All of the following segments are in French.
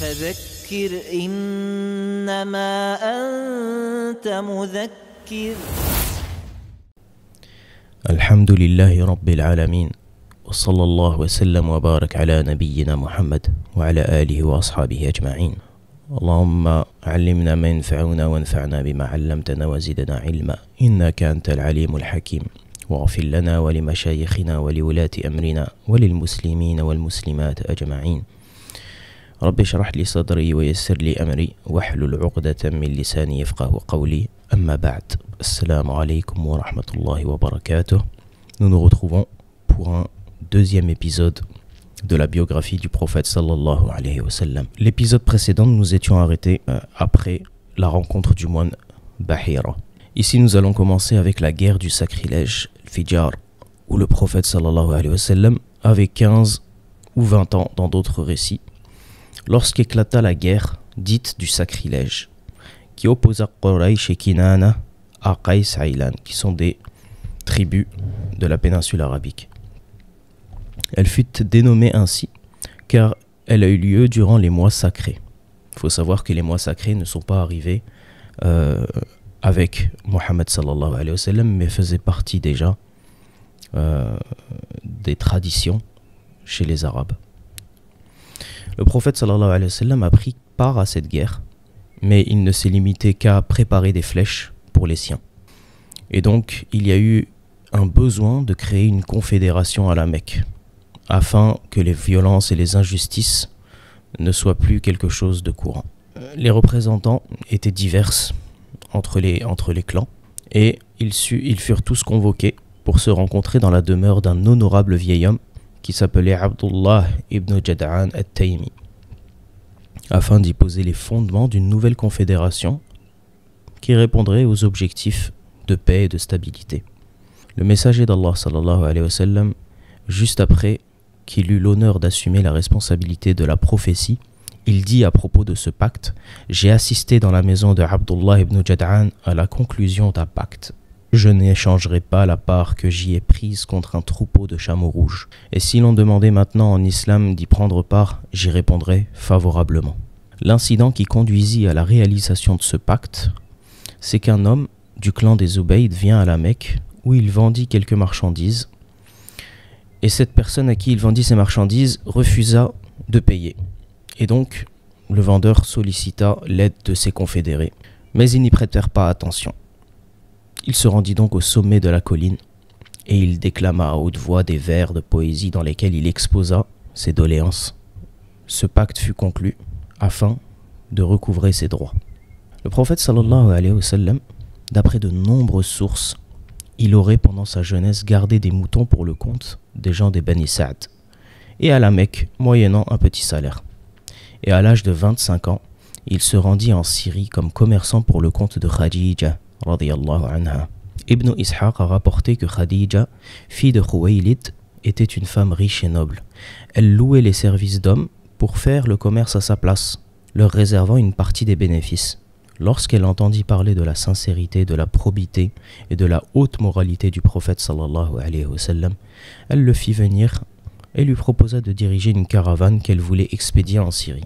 فذكر إنما أنت مذكر. الحمد لله رب العالمين وصلى الله وسلم وبارك على نبينا محمد وعلى آله وأصحابه أجمعين. اللهم علمنا ما ينفعنا وانفعنا بما علمتنا وزدنا علما إنك أنت العليم الحكيم. واغفر لنا ولمشايخنا ولولاة أمرنا وللمسلمين والمسلمات أجمعين. رب اشرح لي صدري ويسر لي أمري واحلل عقدة من لساني يفقه قولي. أما بعد, Assalamu alaikum wa rahmatullahi wa barakatuh. Nous nous retrouvons pour un deuxième épisode de la biographie du prophète sallallahu alayhi wa sallam. L'épisode précédent, nous étions arrêtés après la rencontre du moine Bahira. Ici, nous allons commencer avec la guerre du sacrilège, le Fijar, où le prophète sallallahu alayhi wa sallam avait 15 ou 20 ans dans d'autres récits, lorsqu'éclata la guerre dite du sacrilège, qui opposa Quraysh et Kinana à Qais Aylan, qui sont des tribus de la péninsule arabique. Elle fut dénommée ainsi car elle a eu lieu durant les mois sacrés. Il faut savoir que les mois sacrés ne sont pas arrivés avec Mohammed sallallahu alayhi wa sallam, mais faisaient partie déjà des traditions chez les Arabes. Le prophète sallallahu alayhi wa sallam a pris part à cette guerre, mais il ne s'est limité qu'à préparer des flèches pour les siens. Et donc, il y a eu un besoin de créer une confédération à la Mecque, afin que les violences et les injustices ne soient plus quelque chose de courant. Les représentants étaient divers entre les clans, et ils furent tous convoqués pour se rencontrer dans la demeure d'un honorable vieil homme qui s'appelait Abdullah ibn Jad'an al-Taymi, afin d'y poser les fondements d'une nouvelle confédération qui répondrait aux objectifs de paix et de stabilité. Le messager d'Allah sallallahu alayhi wa sallam, juste après qu'il eut l'honneur d'assumer la responsabilité de la prophétie, il dit à propos de ce pacte: « J'ai assisté dans la maison de Abdullah ibn Jad'an à la conclusion d'un pacte. Je n'échangerai pas la part que j'y ai prise contre un troupeau de chameaux rouges. Et si l'on demandait maintenant en islam d'y prendre part, j'y répondrai favorablement. » L'incident qui conduisit à la réalisation de ce pacte, c'est qu'un homme du clan des Ubayd vient à la Mecque où il vendit quelques marchandises, et cette personne à qui il vendit ces marchandises refusa de payer. Et donc, le vendeur sollicita l'aide de ses confédérés, mais ils n'y prêtèrent pas attention. Il se rendit donc au sommet de la colline, et il déclama à haute voix des vers de poésie dans lesquels il exposa ses doléances. Ce pacte fut conclu afin de recouvrer ses droits. Le prophète sallallahu alayhi wa sallam, d'après de nombreuses sources, il aurait pendant sa jeunesse gardé des moutons pour le compte des gens des Bani Sa'd, et à la Mecque, moyennant un petit salaire. Et à l'âge de 25 ans, il se rendit en Syrie comme commerçant pour le compte de Khadija radiyallahu anha. Ibn Ishaq a rapporté que Khadija, fille de Khuwaylid, était une femme riche et noble. Elle louait les services d'hommes pour faire le commerce à sa place, leur réservant une partie des bénéfices. Lorsqu'elle entendit parler de la sincérité, de la probité et de la haute moralité du prophète sallallahu alayhi wa sallam, elle le fit venir et lui proposa de diriger une caravane qu'elle voulait expédier en Syrie.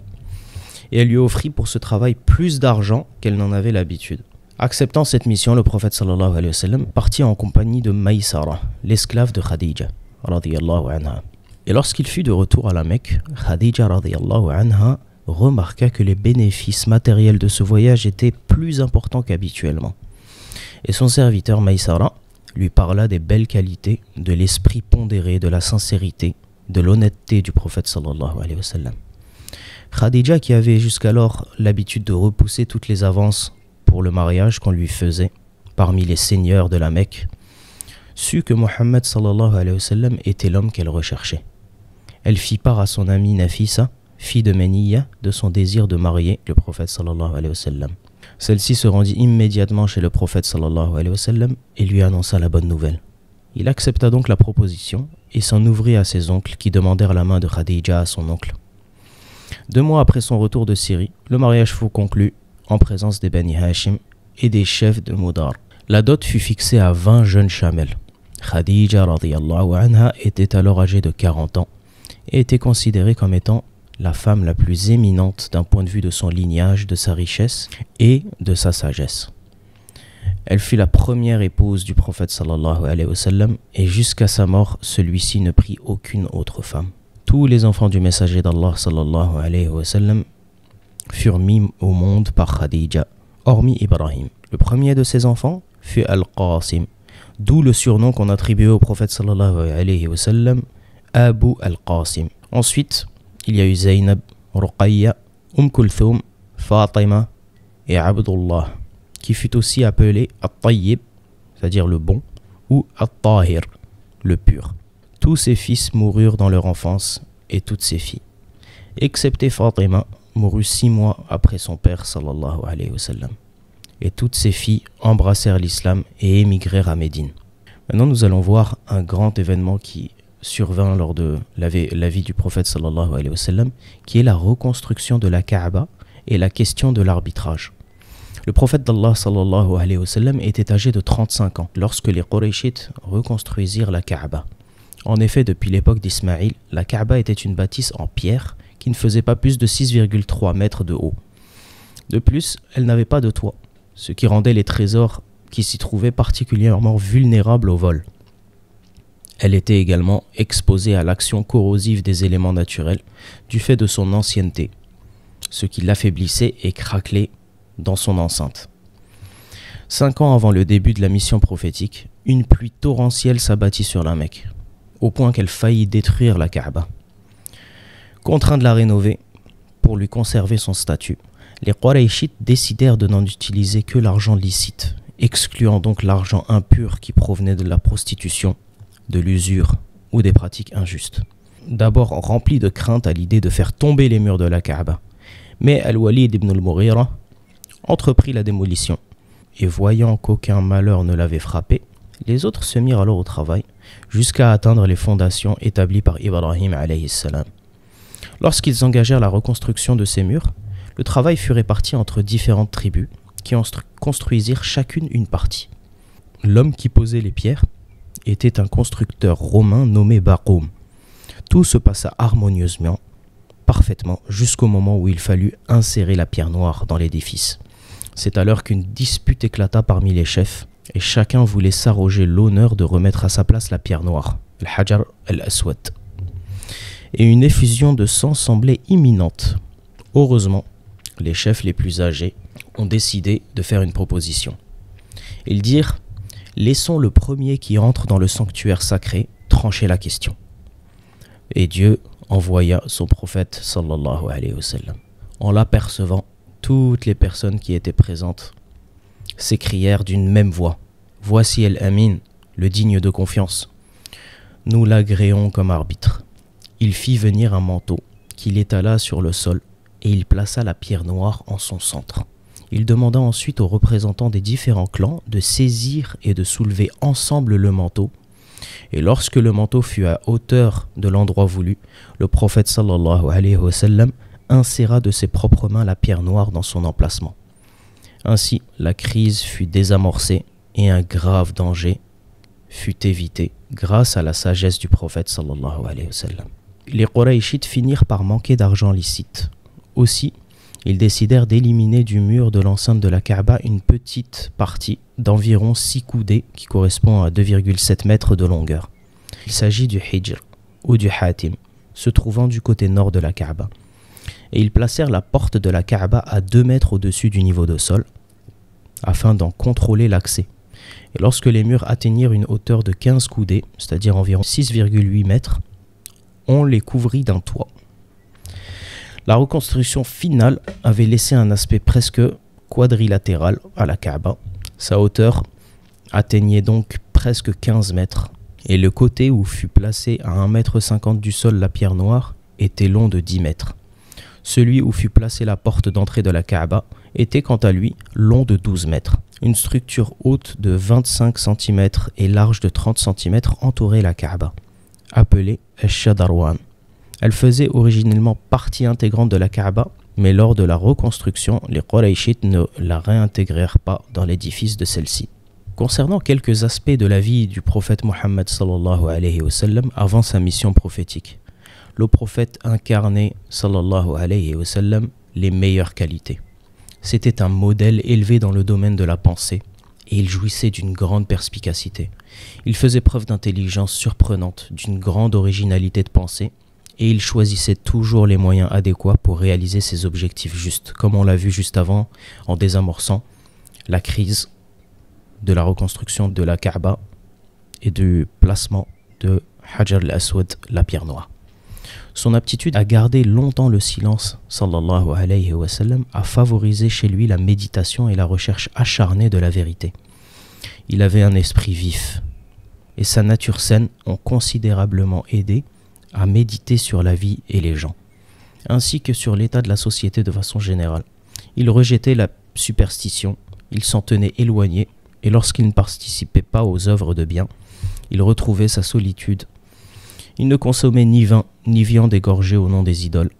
Et elle lui offrit pour ce travail plus d'argent qu'elle n'en avait l'habitude. Acceptant cette mission, le prophète sallallahu alayhi wa sallam partit en compagnie de Maïsara, l'esclave de Khadija radiyallahu anha. Et lorsqu'il fut de retour à la Mecque, Khadija radiyallahu anha remarqua que les bénéfices matériels de ce voyage étaient plus importants qu'habituellement. Et son serviteur Maïsara lui parla des belles qualités, de l'esprit pondéré, de la sincérité, de l'honnêteté du prophète sallallahu alayhi wa sallam. Khadija, qui avait jusqu'alors l'habitude de repousser toutes les avances pour le mariage qu'on lui faisait parmi les seigneurs de la Mecque, sut que Mohammed sallallahu alayhi wa sallam était l'homme qu'elle recherchait. Elle fit part à son amie Nafisa, fille de Méniya, de son désir de marier le prophète sallallahu alayhi wa sallam. Celle-ci se rendit immédiatement chez le prophète sallallahu alayhi wa sallam et lui annonça la bonne nouvelle. Il accepta donc la proposition et s'en ouvrit à ses oncles qui demandèrent la main de Khadija à son oncle. 2 mois après son retour de Syrie, le mariage fut conclu en présence des Bani Hashim et des chefs de Mudar. La dot fut fixée à 20 jeunes chamelles. Khadija radiyallahu anha était alors âgée de 40 ans et était considérée comme étant la femme la plus éminente d'un point de vue de son lignage, de sa richesse et de sa sagesse. Elle fut la première épouse du prophète sallallahu alayhi wa sallam et jusqu'à sa mort, celui-ci ne prit aucune autre femme. Tous les enfants du messager d'Allah sallallahu alayhi wa sallam furent mis au monde par Khadija, hormis Ibrahim. Le premier de ses enfants fut Al-Qasim, d'où le surnom qu'on attribuait au prophète sallallahu alayhi wa sallam, Abu Al-Qasim. Ensuite, il y a eu Zaynab, Ruqayya, Kulthum, Fatima et Abdullah, qui fut aussi appelé At-Tayyib, c'est-à-dire le bon, ou At-Tahir, le pur. Tous ses fils moururent dans leur enfance et toutes ses filles, excepté Fatima, mourut 6 mois après son père sallallahu alayhi wa sallam. Et toutes ses filles embrassèrent l'islam et émigrèrent à Médine. Maintenant, nous allons voir un grand événement qui survint lors de la vie du prophète sallallahu alayhi wa sallam, qui est la reconstruction de la Kaaba et la question de l'arbitrage. Le prophète d'Allah sallallahu alayhi wa sallam était âgé de 35 ans lorsque les Qurayshites reconstruisirent la Kaaba. En effet, depuis l'époque d'Ismaïl, la Kaaba était une bâtisse en pierre qui ne faisait pas plus de 6,3 mètres de haut. De plus, elle n'avait pas de toit, ce qui rendait les trésors qui s'y trouvaient particulièrement vulnérables au vol. Elle était également exposée à l'action corrosive des éléments naturels du fait de son ancienneté, ce qui l'affaiblissait et craquelait dans son enceinte. 5 ans avant le début de la mission prophétique, une pluie torrentielle s'abattit sur la Mecque, au point qu'elle faillit détruire la Kaaba. Contraints de la rénover pour lui conserver son statut, les Qurayshites décidèrent de n'en utiliser que l'argent licite, excluant donc l'argent impur qui provenait de la prostitution, de l'usure ou des pratiques injustes. D'abord rempli de crainte à l'idée de faire tomber les murs de la Kaaba, mais Al-Walid ibn al-Mughira entreprit la démolition, et voyant qu'aucun malheur ne l'avait frappé, les autres se mirent alors au travail, jusqu'à atteindre les fondations établies par Ibrahim alayhi salam. Lorsqu'ils engagèrent la reconstruction de ces murs, le travail fut réparti entre différentes tribus, qui en construisirent chacune une partie. L'homme qui posait les pierres était un constructeur romain nommé Baqoum. Tout se passa harmonieusement, parfaitement, jusqu'au moment où il fallut insérer la pierre noire dans l'édifice. C'est alors qu'une dispute éclata parmi les chefs, et chacun voulait s'arroger l'honneur de remettre à sa place la pierre noire, al-Hajar al-Aswad. Et une effusion de sang semblait imminente. Heureusement, les chefs les plus âgés ont décidé de faire une proposition. Ils dirent « Laissons le premier qui entre dans le sanctuaire sacré trancher la question. » Et Dieu envoya son prophète sallallahu alayhi wa sallam. En l'apercevant, toutes les personnes qui étaient présentes s'écrièrent d'une même voix. « Voici El-Amin, le digne de confiance. Nous l'agréons comme arbitre. » Il fit venir un manteau qu'il étala sur le sol et il plaça la pierre noire en son centre. Il demanda ensuite aux représentants des différents clans de saisir et de soulever ensemble le manteau. Et lorsque le manteau fut à hauteur de l'endroit voulu, le prophète sallallahu alayhi wa sallam inséra de ses propres mains la pierre noire dans son emplacement. Ainsi, la crise fut désamorcée et un grave danger fut évité grâce à la sagesse du prophète sallallahu alayhi wa sallam. Les Qurayshites finirent par manquer d'argent licite. Aussi, ils décidèrent d'éliminer du mur de l'enceinte de la Kaaba une petite partie d'environ 6 coudées qui correspond à 2,7 mètres de longueur. Il s'agit du Hijr ou du Hatim, se trouvant du côté nord de la Kaaba. Et ils placèrent la porte de la Kaaba à 2 mètres au-dessus du niveau de sol afin d'en contrôler l'accès. Et lorsque les murs atteignirent une hauteur de 15 coudées, c'est-à-dire environ 6,8 mètres, on les couvrit d'un toit. La reconstruction finale avait laissé un aspect presque quadrilatéral à la Kaaba. Sa hauteur atteignait donc presque 15 mètres et le côté où fut placé à 1,50 m du sol la pierre noire était long de 10 mètres. Celui où fut placée la porte d'entrée de la Kaaba était quant à lui long de 12 mètres. Une structure haute de 25 cm et large de 30 cm entourait la Kaaba, appelée Al-Shadarwan. Elle faisait originellement partie intégrante de la Kaaba, mais lors de la reconstruction, les Qurayshites ne la réintégrèrent pas dans l'édifice de celle-ci. Concernant quelques aspects de la vie du prophète Mohammed sallallahu alayhi wa sallam avant sa mission prophétique, le prophète incarnait, sallallahu alayhi wa sallam, les meilleures qualités. C'était un modèle élevé dans le domaine de la pensée et il jouissait d'une grande perspicacité. Il faisait preuve d'intelligence surprenante, d'une grande originalité de pensée et il choisissait toujours les moyens adéquats pour réaliser ses objectifs justes, comme on l'a vu juste avant en désamorçant la crise de la reconstruction de la Kaaba et du placement de Hajar al-Aswad, la pierre noire. Son aptitude à garder longtemps le silence, sallallahu alayhi wa sallam, a favorisé chez lui la méditation et la recherche acharnée de la vérité. Il avait un esprit vif et sa nature saine ont considérablement aidé à méditer sur la vie et les gens, ainsi que sur l'état de la société de façon générale. Il rejetait la superstition, il s'en tenait éloigné et lorsqu'il ne participait pas aux œuvres de bien, il retrouvait sa solitude. Il ne consommait ni vin, ni viande égorgée au nom des idoles,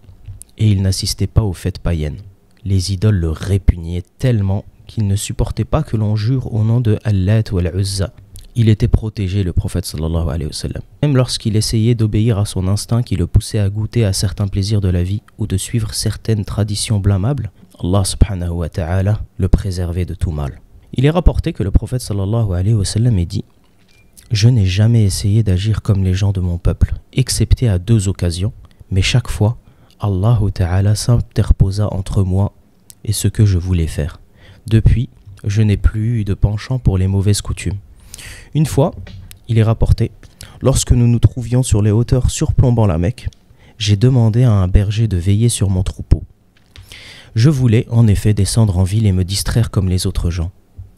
et il n'assistait pas aux fêtes païennes. Les idoles le répugnaient tellement qu'il ne supportait pas que l'on jure au nom de Allat ou Al-Uzza. Il était protégé, le prophète sallallahu alayhi wa sallam. Même lorsqu'il essayait d'obéir à son instinct qui le poussait à goûter à certains plaisirs de la vie ou de suivre certaines traditions blâmables, Allah subhanahu wa ta'ala le préservait de tout mal. Il est rapporté que le prophète sallallahu alayhi wa sallam ait dit: je n'ai jamais essayé d'agir comme les gens de mon peuple, excepté à 2 occasions, mais chaque fois, Allah Ta'ala s'interposa entre moi et ce que je voulais faire. Depuis, je n'ai plus eu de penchant pour les mauvaises coutumes. Une fois, il est rapporté, lorsque nous nous trouvions sur les hauteurs surplombant la Mecque, j'ai demandé à un berger de veiller sur mon troupeau. Je voulais en effet descendre en ville et me distraire comme les autres gens.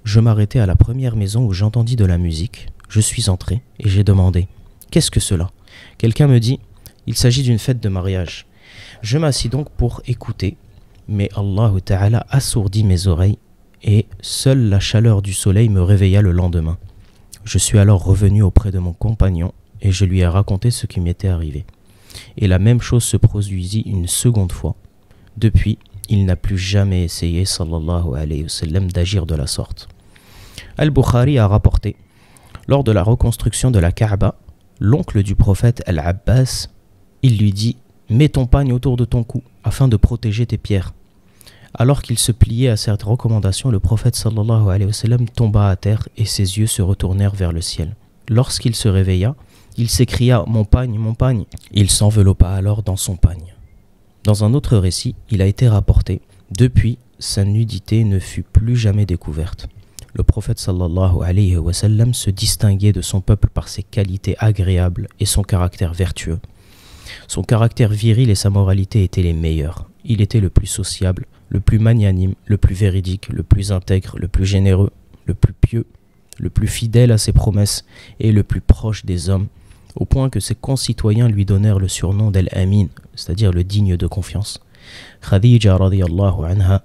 Je m'arrêtai à la première maison où j'entendis de la musique. Je suis entré et j'ai demandé « Qu'est-ce que cela ?» Quelqu'un me dit « Il s'agit d'une fête de mariage. » Je m'assis donc pour écouter, mais Allah Ta'ala assourdit mes oreilles et seule la chaleur du soleil me réveilla le lendemain. Je suis alors revenu auprès de mon compagnon et je lui ai raconté ce qui m'était arrivé. Et la même chose se produisit une seconde fois. Depuis, il n'a plus jamais essayé, sallallahu alayhi wa sallam, d'agir de la sorte. Al-Bukhari a rapporté: lors de la reconstruction de la Kaaba, l'oncle du prophète Al-Abbas, il lui dit « Mets ton pagne autour de ton cou afin de protéger tes pierres ». Alors qu'il se pliait à cette recommandation, le prophète sallallahu alayhi wa sallam tomba à terre et ses yeux se retournèrent vers le ciel. Lorsqu'il se réveilla, il s'écria « Mon pagne, mon pagne !» Il s'enveloppa alors dans son pagne. Dans un autre récit, il a été rapporté « Depuis, sa nudité ne fut plus jamais découverte ». Le prophète sallallahu alayhi wa sallam se distinguait de son peuple par ses qualités agréables et son caractère vertueux. Son caractère viril et sa moralité étaient les meilleurs. Il était le plus sociable, le plus magnanime, le plus véridique, le plus intègre, le plus généreux, le plus pieux, le plus fidèle à ses promesses et le plus proche des hommes, au point que ses concitoyens lui donnèrent le surnom d'Al-Amin, c'est-à-dire le digne de confiance. Khadija radiyallahu anha,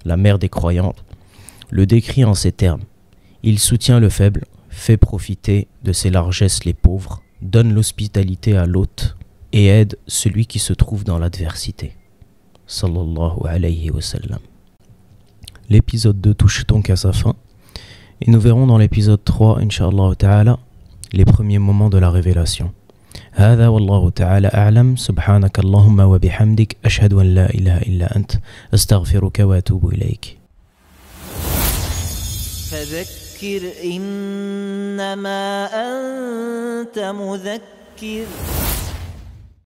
la mère des croyantes, le décrit en ces termes: il soutient le faible, fait profiter de ses largesses les pauvres, donne l'hospitalité à l'hôte et aide celui qui se trouve dans l'adversité. Sallallahu alayhi wa sallam. L'épisode 2 touche donc à sa fin et nous verrons dans l'épisode 3, Inch'Allah Ta'ala, les premiers moments de la révélation. هذا والله تعالى أعلم سبحانك اللهم وبحمدك أشهد أن لا إله إلا أنت أستغفرك وأتوب إليك. فذكر إنما أنت مذكر